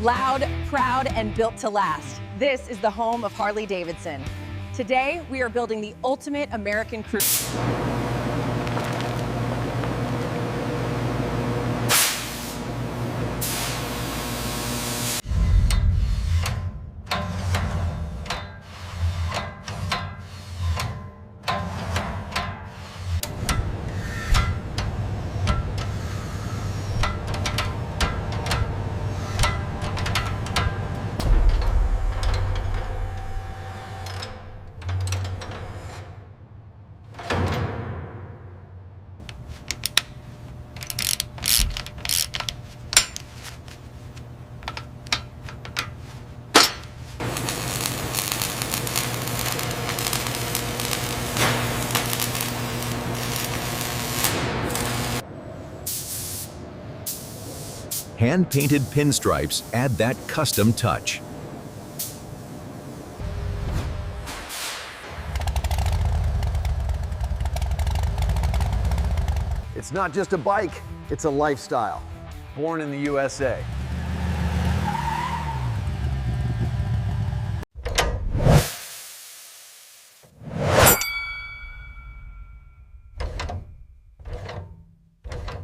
Loud, proud, and built to last. This is the home of Harley-Davidson. Today, we are building the ultimate American cruiser. Hand-painted pinstripes add that custom touch. It's not just a bike, it's a lifestyle. Born in the USA.